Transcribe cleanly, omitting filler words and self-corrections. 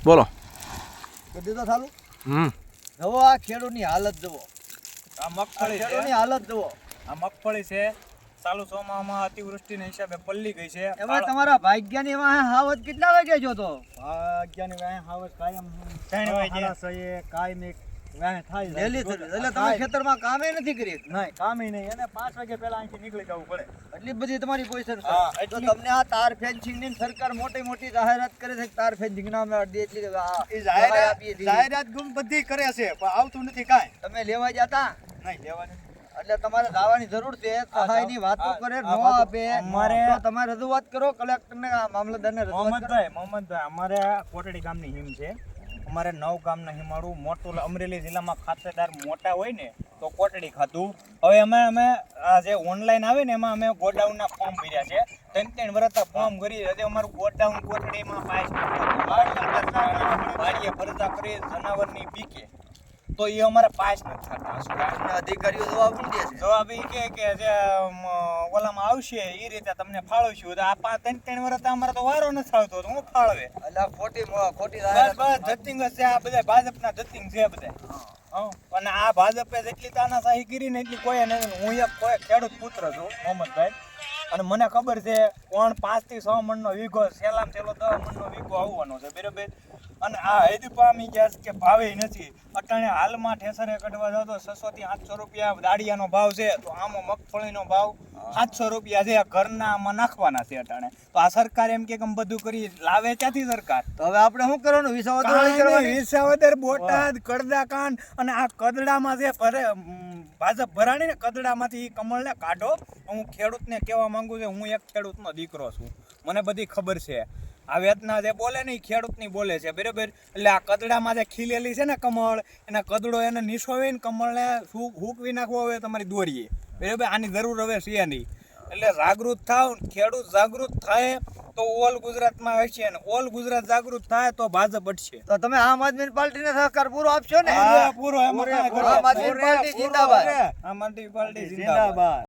બોલો. કીધું તો ચાલુ. જુઓ આ ખેડૂતની હાલત જુઓ. આ મગફળી છે. ખેડૂતની હાલત જુઓ. આ મગફળી છે ચાલુ ચોમામાં અતિવૃષ્ટિના હિસાબે પલ્લી ગઈ છે. એમાં તમારા ભાગ્યની વાહે હાવજ કેટલા વાગે જો તો? ભાગ્યની વાહે હાવજ કાયમ 3 વાગે કાયમ એક વાહે થાય લેલી થતી. એટલે તમે ખેતરમાં કામે નથી કરી. નહીં કામે નહીં અને 5 વાગે પહેલા અહીંથી નીકળી જવું પડે. એટલી બધી તમારી પોઝિશન છે. હા, તો એટલી. તમને આ તાર ફેન્સિંગ ની સરકાર મોટી મોટી જાહેરાત કરે છે કે તાર ફેન્સિંગ ના અમે અડધી એટલી એ જાહેરાત ગુમ બધી કરે છે પણ આવતું નથી કાંઈ. તમે લેવા જતા નહીં લેવાની. એટલે તમારે દાવાની જરૂર છે. સહાયની વાતો કરે નો આપે તો તમારે રજૂઆત કરો કલેક્ટર ને મામલતદાર ને રજૂઆત કરો. મોહમ્મદભાઈ અમારે કોટડી ગામની હિમ છે. અમારે 9 ગામના હિમાળું મોટું અમરેલી જિલ્લામાં ખાતેદાર મોટા હોય ને તો કોટડી ખાતું. હવે અમે આ જે ઓનલાઈન આવે ને એમાં અમે ગોડાઉનના ફોર્મ ભર્યા છે. 3 વર્ષના ફોર્મ કરી હજી અમારું ગોડાઉન કોટડીમાં વાડીએ ફરતા કરી જનાવરની બીકે તો એ અમારે પાસ નથી થતા. શું કારણ? અધિકારીઓ જવાબ શું દે છે? જવાબ એ કે જે ઓલામાં આવશે એ રીતે તમને ફાળવશું. તો આ 3 વર્ષ અમારે તો વારો નથી આવતો તો હું ફાળવે. એટલે ખોટી બસ જાહેરાત. જતિંગ જ છે. આ બધા ભાજપના જતિંગ છે બધા. અને આ ભાજપે જેટલી તાનાશાહી કરી ને એટલી કોઈ નહીં. હું એક કોઈ ખેડૂત પુત્ર છું મોહમ્મદભાઈ અને મને ખબર છે કોણ 5 થી 6 મણનો વીઘો સેલામ છેલ્લો 10 મણનો વીઘો આવવાનો છે બરાબર. અને આ હૈદ પામી ગયા છે કે ભાવે નથી. અટાણે હાલમાં ઠેસરે કઢવા જાવ તો 600 થી 700 રૂપિયા દાળિયાનો ભાવ છે. તો આમાં મગફળીનો ભાવ 700 રૂપિયા છે. ઘરના આમાં નાખવાના છે અટાણે. તો આ સરકાર એમ કે બધું કરી લાવે ક્યાંથી સરકાર? તો હવે આપણે શું કરવાનું? વિસાવદર, બોટાદ, કડદાકાંડ અને આ કદડામાં જે ભાજપ ભરાણી ને કદડામાંથી કમળને કાઢો. હું ખેડૂતને કહેવા માંગુ છું. હું એક ખેડૂતનો દીકરો છું. મને બધી ખબર છે. આ વેતના જે બોલે ને એ ખેડૂતની બોલે છે બરાબર. એટલે આ કદડામાં જે ખીલેલી છે ને કમળ એના કદડો એને નિશોવીને કમળને હૂકવી નાખવો હવે તમારી દોરીએ બરાબર. આની જરૂર હવે છે નહીં. એટલે જાગૃત થાવ. ખેડૂત જાગૃત થાય તો ઓલ ગુજરાતમાં હશે ને ઓલ ગુજરાત જાગૃત થાય તો ભાજપ અટશે. તો તમે આમ આદમી પાર્ટીને સહકાર પૂરો આપશો ને? પૂરો. આમ આદમી પાર્ટી જિંદાબાદ. આમ આદમી પાર્ટી જિંદાબાદ.